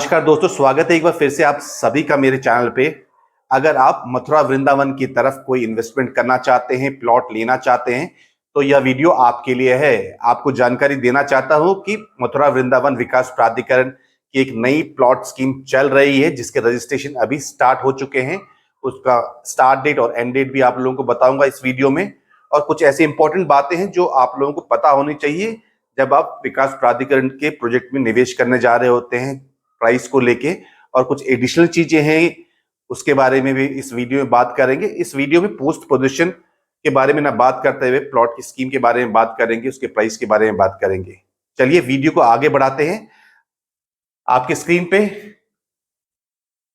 नमस्कार दोस्तों, स्वागत है एक बार फिर से आप सभी का मेरे चैनल पे। अगर आप मथुरा वृंदावन की तरफ कोई इन्वेस्टमेंट करना चाहते हैं, प्लॉट लेना चाहते हैं, तो यह वीडियो आपके लिए है। आपको जानकारी देना चाहता हूं कि मथुरा वृंदावन विकास प्राधिकरण की एक नई प्लॉट स्कीम चल रही है जिसके रजिस्ट्रेशन अभी स्टार्ट हो चुके हैं। उसका स्टार्ट डेट और एंड डेट भी आप लोगों को बताऊंगा इस वीडियो में, और कुछ ऐसी इंपॉर्टेंट बातें हैं जो आप लोगों को पता होनी चाहिए जब आप विकास प्राधिकरण के प्रोजेक्ट में निवेश करने जा रहे होते हैं, प्राइस को लेके। और कुछ एडिशनल चीजें हैं उसके बारे में भी इस वीडियो में बात करेंगे। इस वीडियो में पोस्ट पोजीशन के बारे में ना बात करते हुए प्लॉट की स्कीम के बारे में बात करेंगे, उसके प्राइस के बारे में बात करेंगे। चलिए वीडियो को आगे बढ़ाते हैं। आपके स्क्रीन पे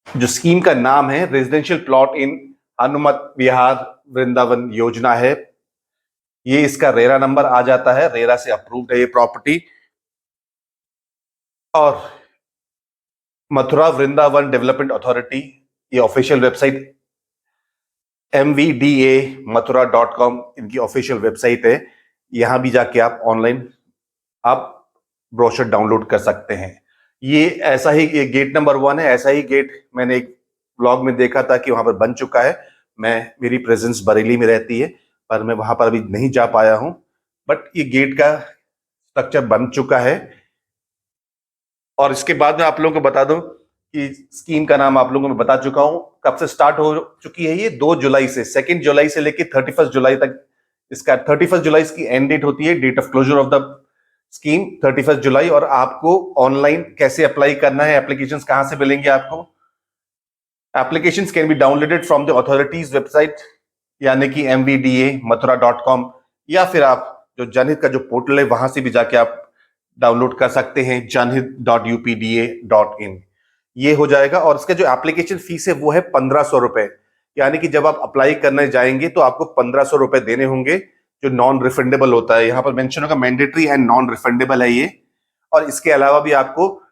जो स्कीम का नाम है रेजिडेंशियल प्लॉट इन हनुमत विहार वृंदावन योजना है, ये इसका रेरा नंबर आ जाता है। रेरा से अप्रूव्ड है ये प्रॉपर्टी। और मथुरा वृंदावन डेवलपमेंट अथॉरिटी, ये ऑफिशियल वेबसाइट mvda.mathura.com इनकी ऑफिशियल वेबसाइट है। यहां भी जाके आप ऑनलाइन आप ब्रोशर डाउनलोड कर सकते हैं। ये ऐसा ही, ये गेट नंबर 1 है। ऐसा ही गेट मैंने एक ब्लॉग में देखा था कि वहां पर बन चुका है। मेरी प्रेजेंस बरेली में रहती है पर मैं वहां पर अभी नहीं जा पाया हूं, बट ये गेट का स्ट्रक्चर बन चुका है। और इसके बाद में आप लोगों को बता दूं कि स्कीम का नाम आप लोगों को मैं बता चुका हूं। कब से स्टार्ट हो चुकी है ये? 2 जुलाई से, 2 जुलाई से लेके 31 जुलाई तक। इसका 31 जुलाई की एंड डेट होती है, date of closure of the scheme 31 जुलाई। और आपको ऑनलाइन कैसे अप्लाई करना है, एप्लीकेशंस कहां से मिलेंगे आपको? Applications can be downloaded from the authorities website, यानी कि mvda.mathura.com, या फिर आप जो जनहित का जो पोर्टल है वहां से भी जाके आप डाउनलोड कर सकते हैं, janhit.upda.in। ये हो जाएगा। और इसका जो एप्लीकेशन फीस है वो है 1500 रुपए। यानी कि जब आप अप्लाई करने जाएंगे तो आपको 1500 रुपए देने होंगे, जो नॉन रिफंडेबल होता है। यहाँ पर मेंशन होगा मैंडेटरी एंड नॉन रिफंडेबल है ये। और इसके अलावा भी आपको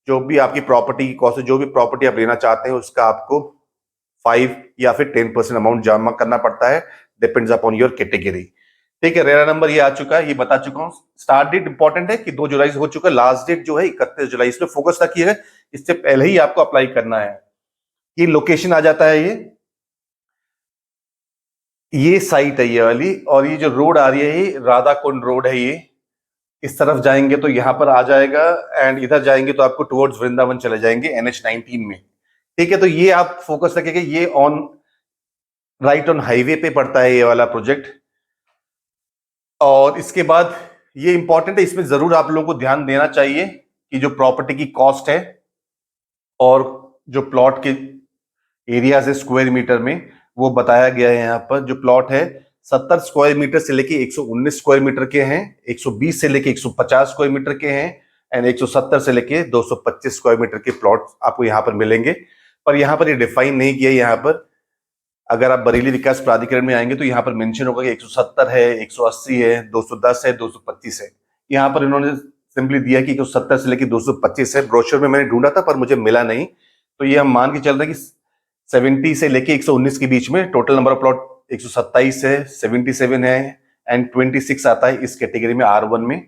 जो भी आपकी प्रॉपर्टी की कॉस्ट है, जो भी प्रॉपर्टी आप लेना चाहते हैं, उसका आपको 5 या फिर 10% अमाउंट जमा करना पड़ता है, डिपेंड्स अपॉन योर कैटेगरी। ठीक है, रेरा नंबर ये आ चुका है, ये बता चुका हूं। स्टार्ट डेट इंपॉर्टेंट है कि 2 जुलाई से हो चुका है। लास्ट डेट जो है 31 जुलाई। इसमें फोकस रखिएगा, इससे पहले ही आपको अप्लाई करना है। ये लोकेशन आ जाता है, ये साइट है ये वाली। और ये जो रोड आ रही है ये राधा कुंड रोड है। ये इस तरफ जाएंगे तो यहां पर आ जाएगा, एंड इधर जाएंगे तो आपको टुवर्ड्स वृंदावन चले जाएंगे NH19 में। ठीक है, तो ये आप फोकस रखिएगा, ये राइट ऑन हाईवे पे पड़ता है ये वाला प्रोजेक्ट। और इसके बाद ये इंपॉर्टेंट है, इसमें जरूर आप लोगों को ध्यान देना चाहिए कि जो प्रॉपर्टी की कॉस्ट है और जो प्लॉट के एरिया है स्क्वायर मीटर में, वो बताया गया है। यहाँ पर जो प्लॉट है 70 स्क्वायर मीटर से लेके 119 स्क्वायर मीटर के हैं, 120 से लेके 150 स्क्वायर मीटर के हैं, एंड 170 से लेके 225 स्क्वायर मीटर के प्लॉट आपको यहाँ पर मिलेंगे। पर यहाँ पर ये डिफाइन नहीं किया। यहाँ पर अगर आप बरेली विकास प्राधिकरण में आएंगे तो यहाँ पर मेंशन होगा कि 170 है, 180 है, 210 है, 225 है। यहाँ पर इन्होंने सिंपली दिया कि 170 से लेकर 225 है। ब्रोशर में मैंने ढूंढा था पर मुझे मिला नहीं, तो ये हम मान के चल रहे हैं कि 70 से लेके 119 के बीच में टोटल नंबर ऑफ प्लॉट 127 है, 77 है, एंड 26 आता है इस कैटेगरी में R1 में।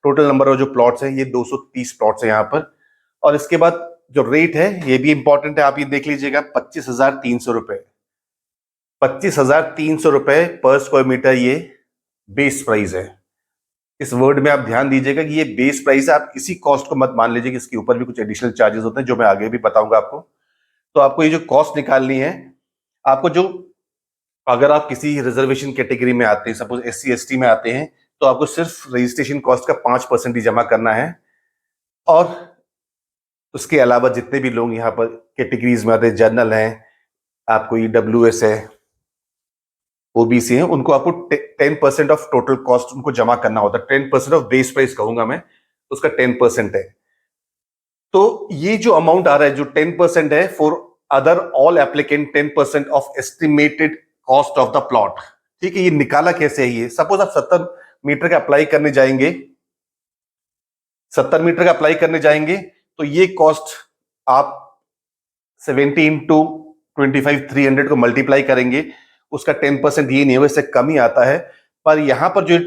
टोटल नंबर ऑफ जो प्लॉट्स है ये 230 प्लॉट्स है यहाँ पर। और इसके बाद जो रेट है ये भी इंपॉर्टेंट है, आप ये देख लीजिएगा, 25,300 रुपए। 25,300 रुपए पर स्क्वायर मीटर ये बेस प्राइस है। इस वर्ड में आप ध्यान दीजिएगा कि ये बेस प्राइस है। आप इसी कॉस्ट को मत मान लीजिए कि इसके ऊपर भी कुछ एडिशनल चार्जेस होते हैं, जो मैं आगे भी बताऊंगा आपको। तो आपको ये जो कॉस्ट निकालनी है, आपको जो, अगर आप किसी रिजर्वेशन कैटेगरी में आते हैं, सपोज SC ST में आते हैं, तो आपको सिर्फ रजिस्ट्रेशन कॉस्ट का 5% ही जमा करना है। और उसके अलावा जितने भी लोग यहाँ पर कैटेगरीज में आते हैं, जनरल हैं, आपको EWS है, OBC है, उनको आपको 10% ऑफ टोटल कॉस्ट उनको जमा करना होता है। 10% ऑफ बेस प्राइस कहूंगा मैं, उसका 10% है। तो ये जो अमाउंट आ रहा है, जो 10% है for other all applicant, 10% of estimated cost of the plot. ठीक है, ये निकाला कैसे है? ये सपोज आप 70 मीटर का अप्लाई करने जाएंगे, 70 मीटर का अप्लाई करने जाएंगे तो ये कॉस्ट आप 70 इंटू 25,300 को मल्टीप्लाई करेंगे, उसका 10% ये नहीं होगा, इससे कम ही आता है। पर यहां पर जो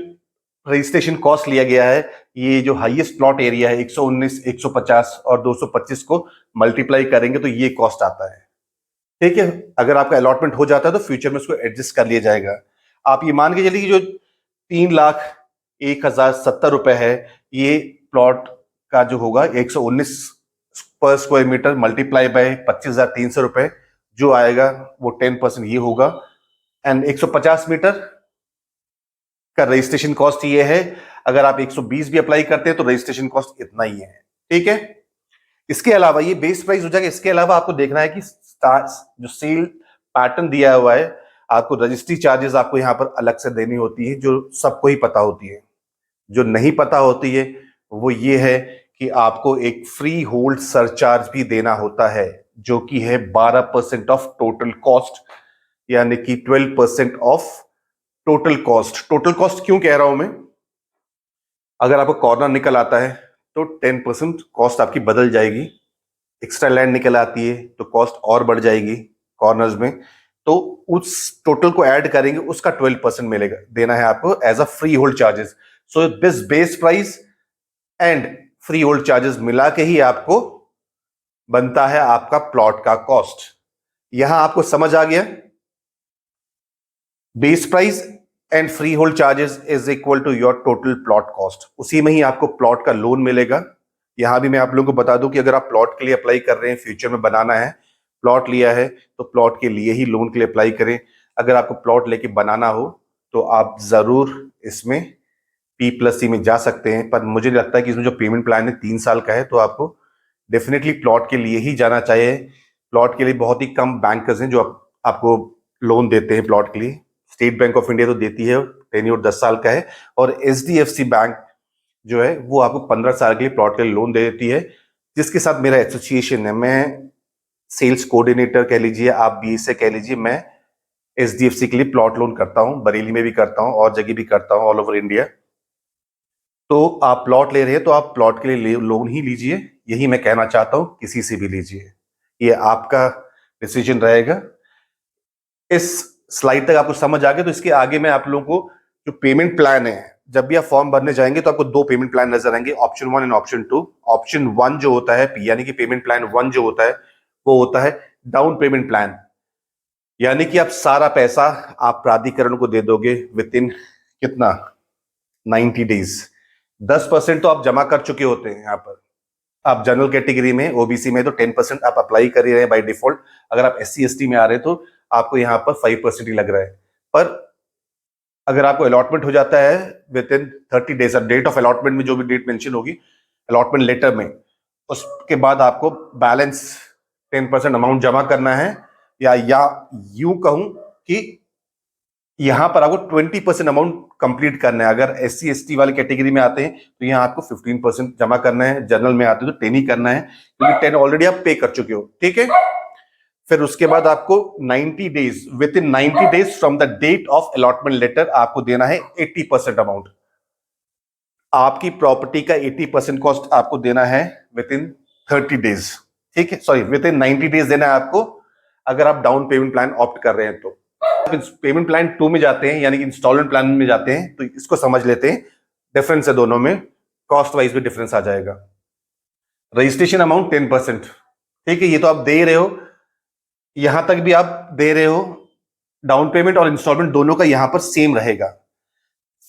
रजिस्ट्रेशन कॉस्ट लिया गया है, ये जो हाईएस्ट प्लॉट एरिया है 119, 150 और 225 को मल्टीप्लाई करेंगे तो ये कॉस्ट आता है। ठीक है, अगर आपका अलॉटमेंट हो जाता है तो फ्यूचर में उसको एडजस्ट कर लिया जाएगा। आप ये मान के चलिए कि जो 3,01,070 रुपए है, ये प्लॉट का जो होगा 119 पर स्क्वायर मीटर मल्टीप्लाई बाय 25,300 रुपए जो आएगा वो 10% ये होगा। एंड 150 मीटर का रजिस्ट्रेशन कॉस्ट ये है। अगर आप 120 भी अप्लाई करते हैं तो रजिस्ट्रेशन कॉस्ट इतना ही है। ठीक है, इसके अलावा ये बेस प्राइस हो जाएगा। इसके अलावा आपको देखना है कि जो सेल पैटर्न दिया हुआ है, आपको रजिस्ट्री चार्जेस आपको यहां पर अलग से देनी होती है, जो सबको ही पता होती है। जो नहीं पता होती है वो ये है कि आपको एक फ्री होल्ड सरचार्ज भी देना होता है, जो कि है 12% ऑफ टोटल कॉस्ट, यानी कि 12% of total cost. Total cost क्यों कह रहा हूं मैं? अगर आपको कॉर्नर निकल आता है तो 10% कॉस्ट आपकी बदल जाएगी। एक्स्ट्रा लैंड निकल आती है तो कॉस्ट और बढ़ जाएगी कॉर्नर्स में, तो उस टोटल को ऐड करेंगे, उसका 12% मिलेगा, देना है आपको as a freehold charges. So this base price and freehold charges मिला के ही आपको बनता है आपका प्लॉट का कॉस्ट। यहां आपको समझ आ गया? Base price and freehold charges is equal to your total plot cost. उसी में ही आपको प्लॉट का लोन मिलेगा। यहां भी मैं आप लोगों को बता दूं कि अगर आप प्लॉट के लिए अप्लाई कर रहे हैं, फ्यूचर में बनाना है, प्लॉट लिया है, तो प्लॉट के लिए ही लोन के लिए अप्लाई करें। अगर आपको प्लॉट लेके बनाना हो तो आप जरूर इसमें P+C में जा सकते हैं, पर मुझे लगता है कि इसमें जो पेमेंट प्लान है 3 साल का है, तो आपको डेफिनेटली प्लॉट के लिए ही जाना चाहिए। प्लॉट के लिए बहुत ही कम बैंकर्स हैं जो आपको लोन देते हैं प्लॉट के लिए। स्टेट बैंक ऑफ इंडिया तो देती है, टेन्योर 10 साल का है, और HDFC बैंक जो है वो आपको 15 साल के लिए प्लॉट के लिए लोन दे देती है, जिसके साथ मेरा एसोसिएशन है। मैं सेल्स कोऑर्डिनेटर कह लीजिए, आप BSA कह लीजिए, मैं HDFC के लिए प्लॉट लोन करता हूं, बरेली में भी करता हूं और जगह भी करता हूं, ऑल ओवर इंडिया। तो आप प्लॉट ले रहे हैं तो आप प्लॉट के लिए लोन ही लीजिए, यही मैं कहना चाहता हूं। किसी से भी लीजिए, ये आपका डिसीजन रहेगा। इस स्लाइड तक आपको समझ आ गया? तो इसके आगे मैं आप लोगों को जो पेमेंट प्लान है, जब भी आप फॉर्म भरने जाएंगे तो आपको 2 पेमेंट प्लान नजर आएंगे, ऑप्शन 1 एंड ऑप्शन 2। ऑप्शन 1 जो होता है, यानी कि पेमेंट प्लान 1 जो होता है, वो होता है डाउन पेमेंट प्लान, यानी कि आप सारा पैसा आप प्राधिकरण को दे दोगे विद इन कितना, 90 डेज। 10% तो आप जमा कर चुके होते हैं। यहाँ पर आप जनरल कैटेगरी में, OBC में तो 10% आप अप्लाई कर ही रहे हैं बाय डिफॉल्ट। अगर आप SC ST में आ रहे हैं तो आपको यहाँ पर 5% ही लग रहा है। पर अगर आपको अलॉटमेंट हो जाता है within 30 days, date of allotment में जो भी डेट मेंशन होगी अलॉटमेंट लेटर में, उसके बाद आपको बैलेंस 10% अमाउंट जमा करना है, या यूं कहूं कि यहां पर आपको 20% अमाउंट कंप्लीट करना है। अगर SC ST वाली कैटेगरी में आते हैं तो यहां आपको 15% जमा करना है, जनरल में आते हैं तो 10 ही करना है, क्योंकि 10 ऑलरेडी आप पे कर चुके हो। ठीक है, फिर उसके बाद आपको 90 days, within 90 days from the date of allotment letter आपको देना है 80% अमाउंट। आपकी प्रॉपर्टी का 80% कॉस्ट आपको देना है विद इन 30 डेज। ठीक है, सॉरी, विद इन 90 डेज देना है आपको, अगर आप डाउन पेमेंट प्लान ऑप्ट कर रहे हैं तो। पेमेंट प्लान 2 में जाते हैं, यानी कि इंस्टॉलमेंट प्लान में जाते हैं, तो इसको समझ लेते हैं। डिफरेंस है दोनों में, कॉस्ट वाइज भी डिफरेंस आ जाएगा। Registration amount 10%। ठीक है, ये तो आप दे रहे हो, यहां तक भी आप दे रहे हो। डाउन पेमेंट और इंस्टॉलमेंट दोनों का यहां पर सेम रहेगा।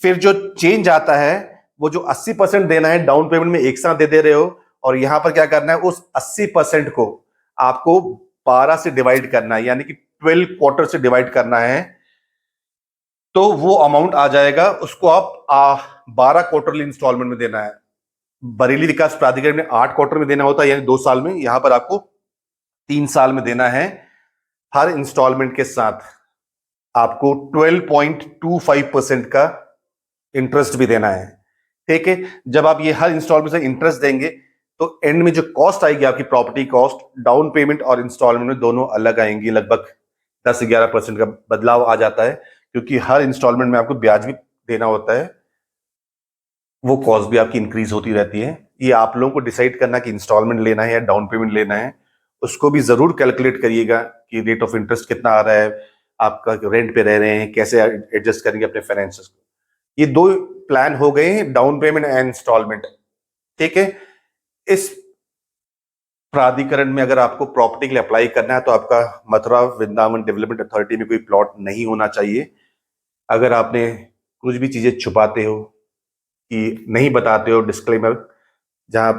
फिर जो चेंज आता है, वो जो 80% देना है डाउन पेमेंट में एक साथ दे रहे हो, और यहां पर क्या करना है, उस 80% को आपको 12 से डिवाइड करना है, यानी कि 12 क्वार्टर से डिवाइड करना है, तो वो अमाउंट आ जाएगा। उसको आप 12 क्वार्टरली इंस्टॉलमेंट में देना है। बरेली विकास प्राधिकरण में 8 क्वार्टर में देना होता है, यानी 2 साल में। यहां पर आपको 3 साल में देना है। हर इंस्टॉलमेंट के साथ आपको 12.25% का इंटरेस्ट भी देना है। ठीक है, जब आप ये हर इंस्टॉलमेंट से इंटरेस्ट देंगे तो एंड में जो कॉस्ट आएगी आपकी प्रॉपर्टी कॉस्ट, डाउन पेमेंट और इंस्टॉलमेंट में दोनों अलग आएंगी। लगभग 10-11% का बदलाव आ जाता है, क्योंकि हर इंस्टॉलमेंट में आपको ब्याज भी देना होता है, वो कॉस्ट भी आपकी इंक्रीज होती रहती है। ये आप लोगों को डिसाइड करना कि इंस्टॉलमेंट लेना है या डाउन पेमेंट लेना है। उसको भी जरूर कैलकुलेट करिएगा कि रेट ऑफ इंटरेस्ट कितना आ रहा है, आपका रेंट पे रह रहे हैं, कैसे एडजस्ट करेंगे अपने फाइनेंसेस को। ये दो प्लान हो गए हैं, डाउन पेमेंट एंड इंस्टॉलमेंट। ठीक है। इस प्राधिकरण में अगर आपको प्रॉपर्टी के लिए अप्लाई करना है तो आपका मथुरा वृंदावन डेवलपमेंट अथॉरिटी में कोई प्लॉट नहीं होना चाहिए। अगर आपने कुछ भी चीजें छुपाते हो कि नहीं बताते हो, डिस्क्लेमर जहां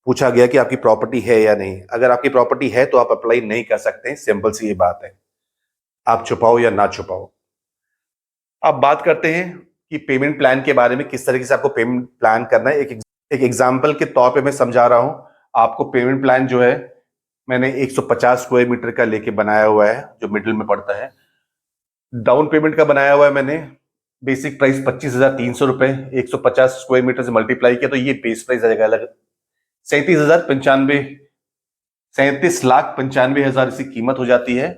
पूछा गया कि आपकी प्रॉपर्टी है या नहीं, अगर आपकी प्रॉपर्टी है तो आप अप्लाई नहीं कर सकते। सिंपल सी ये बात है, आप छुपाओ या ना छुपाओ। अब बात करते हैं कि पेमेंट प्लान के बारे में, किस तरीके से आपको पेमेंट प्लान करना है। एक एग्जाम्पल के तौर पे मैं समझा रहा हूं आपको। पेमेंट प्लान जो है मैंने 150 स्क्वायर मीटर का लेके बनाया हुआ है, जो मिडिल में पड़ता है। डाउन पेमेंट का बनाया हुआ है मैंने, बेसिक प्राइस 25,300 रुपए, 150 स्क्वायर मीटर से मल्टीप्लाई किया तो ये बेस प्राइस आ जाएगा अलग 37,95,हजार इसकी कीमत हो जाती है।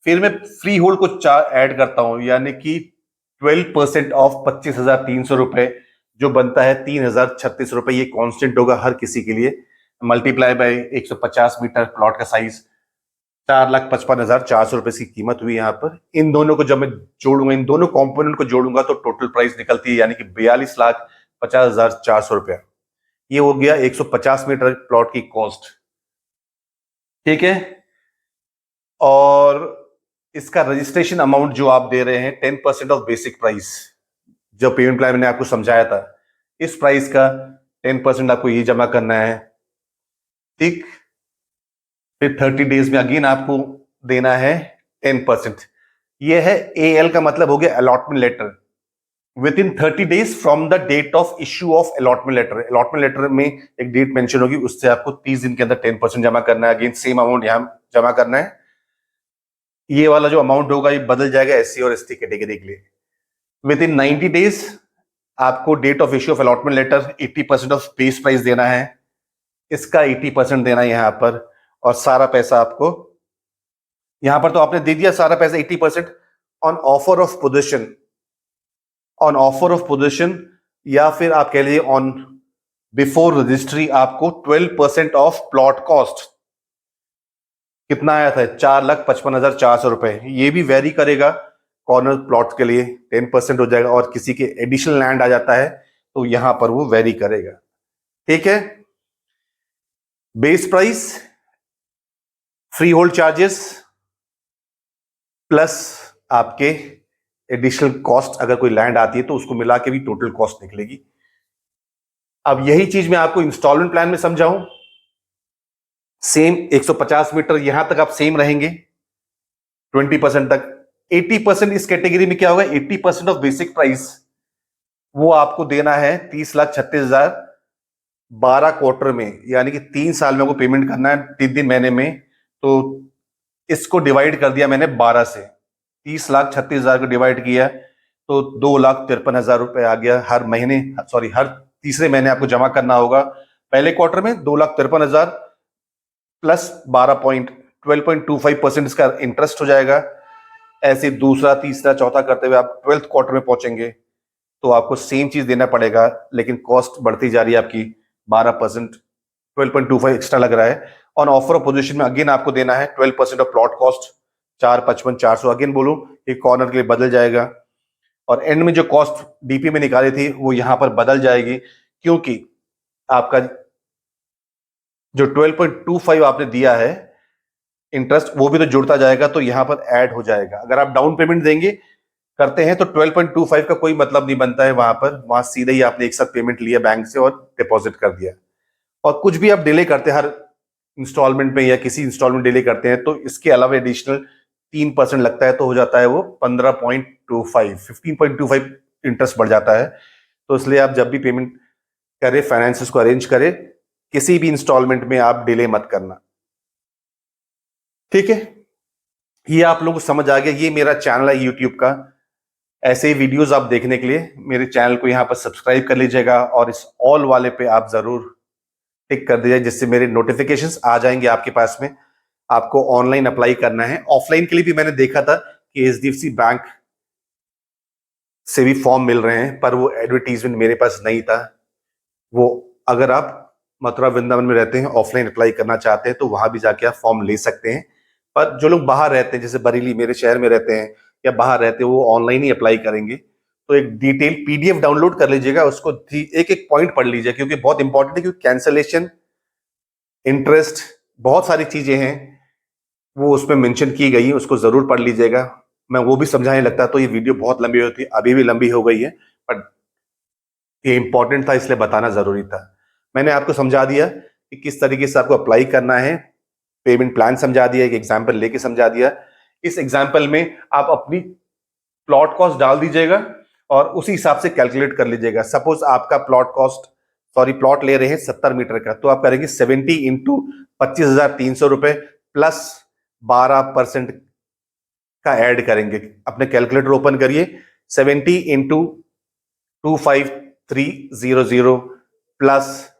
फिर मैं फ्री होल्ड को ऐड करता हूं, यानी कि 12% ऑफ 25,300 रुपए, जो बनता है 3,036 रुपए। ये कांस्टेंट होगा हर किसी के लिए, मल्टीप्लाई बाय 150 मीटर प्लॉट का साइज, 4,55,400 रुपए इसकी कीमत हुई यहाँ पर। इन दोनों को जब मैं जोड़ूंगा, इन दोनों कंपोनेंट को जोड़ूंगा तो टोटल प्राइस निकलती है, यानी कि 42,50,400 रुपया। ये हो गया 150 मीटर प्लॉट की कॉस्ट। ठीक है। और इसका रजिस्ट्रेशन अमाउंट जो आप दे रहे हैं 10% ऑफ बेसिक प्राइस, जो पेमेंट प्लान मैंने आपको समझाया था, इस प्राइस का 10% आपको ये जमा करना है। ठीक। फिर 30 डेज में अगेन आपको देना है 10%। ये है AL का मतलब हो गया allotment letter. Within 30 days from the date of issue of allotment letter. Allotment letter में एक डेट मेंशन होगी, उससे आपको 30 दिन के अंदर 10% जमा करना है। अगेन सेम अमाउंट यहां जमा करना है। ये वाला जो अमाउंट होगा ये बदल जाएगा SC और ST कैटेगरी के लिए। विद इन 90 डेज आपको date of issue of allotment letter 80% of base price देना है, इसका 80% देना है यहां पर। और सारा पैसा आपको यहां पर तो आपने दे दिया सारा पैसा 80% on offer of position. On offer of position या फिर आप कह लीजिए ऑन बिफोर रजिस्ट्री आपको 12% ऑफ प्लॉट कॉस्ट कितना आया था, 4,55,400 रुपए। ये भी वेरी करेगा, कॉर्नर प्लॉट के लिए 10% हो जाएगा, और किसी के एडिशनल लैंड आ जाता है तो यहां पर वो वेरी करेगा। ठीक है। Base price, free hold charges plus आपके एडिशनल कॉस्ट, अगर कोई लैंड आती है तो उसको मिला के भी टोटल कॉस्ट निकलेगी। अब यही चीज मैं आपको इंस्टॉलमेंट प्लान में समझाऊं। सेम 150 मीटर यहां तक आप सेम रहेंगे 20% तक। 80% इस कैटेगरी में क्या होगा, 80% ऑफ बेसिक प्राइस वो आपको देना है 30,36,000 12 क्वार्टर में, यानी कि 3 साल में आपको पेमेंट करना है 3 महीने में। तो इसको डिवाइड कर दिया मैंने 12 से, 30,36,000 को डिवाइड किया तो 2,53,000 रुपए आ गया हर महीने, सॉरी हर तीसरे महीने आपको जमा करना होगा। पहले क्वार्टर में 2,53,000 प्लस 12.25% इसका इंटरेस्ट हो जाएगा। ऐसे दूसरा तीसरा चौथा करते हुए आप 12th क्वार्टर में पहुंचेंगे तो आपको सेम चीज देना पड़ेगा, लेकिन कॉस्ट बढ़ती जा रही है आपकी 12%, 12.25 एक्स्ट्रा लग रहा है। ऑन ऑफर ऑफ पोजीशन में अगेन आपको देना है 12% ऑफ प्लॉट कॉस्ट, 4,55,400 अगेन बोलूं ये कॉर्नर के लिए बदल जाएगा। और एंड में जो कॉस्ट डीपी में निकाली थी वो यहां पर बदल जाएगी, क्योंकि आपका जो 12.25 आपने दिया है इंटरेस्ट वो भी तो जुड़ता जाएगा, तो यहां पर ऐड हो जाएगा। अगर आप डाउन पेमेंट देंगे करते हैं तो 12.25 का कोई मतलब नहीं बनता है वहां पर, वहां सीधे ही आपने एक साथ पेमेंट लिया बैंक से और डिपॉजिट कर दिया। और कुछ भी आप डिले करते हैं हर इंस्टॉलमेंट में या किसी इंस्टॉलमेंट डिले करते हैं तो इसके अलावा एडिशनल 3% लगता है, तो हो जाता है वो 15.25, 15.25 इंटरेस्ट बढ़ जाता है। तो इसलिए आप जब भी पेमेंट करें, फाइनेंस को अरेंज करें, किसी भी इंस्टॉलमेंट में आप डिले मत करना। ठीक है। ये आप लोगों को समझ आ गया। ये मेरा चैनल है यूट्यूब का, ऐसे ही वीडियोस आप देखने के लिए मेरे चैनल को यहाँ पर सब्सक्राइब कर लीजिएगा और इस ऑल वाले पे आप जरूर टिक कर दीजिए, जिससे मेरे नोटिफिकेशंस आ जाएंगे आपके पास में। आपको ऑनलाइन अप्लाई करना है, ऑफलाइन के लिए भी मैंने देखा था कि HDFC बैंक से भी फॉर्म मिल रहे हैं, पर वो एडवर्टीजमेंट मेरे पास नहीं था। वो अगर आप मथुरा वृंदावन में रहते हैं, ऑफलाइन अप्लाई करना चाहते हैं तो वहां भी जाके आप फॉर्म ले सकते हैं। पर जो लोग बाहर रहते हैं, जैसे बरेली मेरे शहर में रहते हैं या बाहर रहते हैं, वो ऑनलाइन ही अप्लाई करेंगे। तो एक डिटेल पीडीएफ डाउनलोड कर लीजिएगा, उसको एक एक पॉइंट पढ़ लीजिए, क्योंकि बहुत इंपॉर्टेंट है, क्योंकि कैंसलेशन, इंटरेस्ट, बहुत सारी चीजें हैं वो उसमें मेंशन की गई है, उसको जरूर पढ़ लीजिएगा। मैं वो भी समझाने लगता तो ये वीडियो बहुत लंबी होती, अभी भी लंबी हो गई है, बट ये इंपॉर्टेंट था इसलिए बताना जरूरी था। मैंने आपको समझा दिया कि किस तरीके से आपको अप्लाई करना है, पेमेंट प्लान समझा दिया, एक एग्जाम्पल लेके समझा दिया। इस एग्जाम्पल में आप अपनी प्लॉट कॉस्ट डाल दीजिएगा और उसी हिसाब से कैलकुलेट कर लीजिएगा। सपोज आपका प्लॉट ले रहे हैं 70 मीटर का, तो आप करेंगे 70 इंटू 25,300 रुपए प्लस 12% का ऐड करेंगे। अपने कैलकुलेटर ओपन करिए, 70 into 25300 plus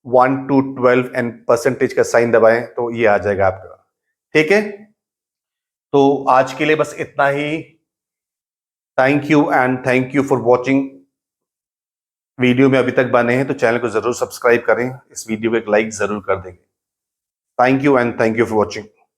1 to 12 and percentage का साइन दबाएं तो ये आ जाएगा आपका। ठीक है, तो आज के लिए बस इतना ही। Thank you and thank you for watching. Video में अभी तक बने हैं तो चैनल को जरूर सब्सक्राइब करें, इस वीडियो को एक लाइक जरूर कर देंगे। Thank you and thank you for watching.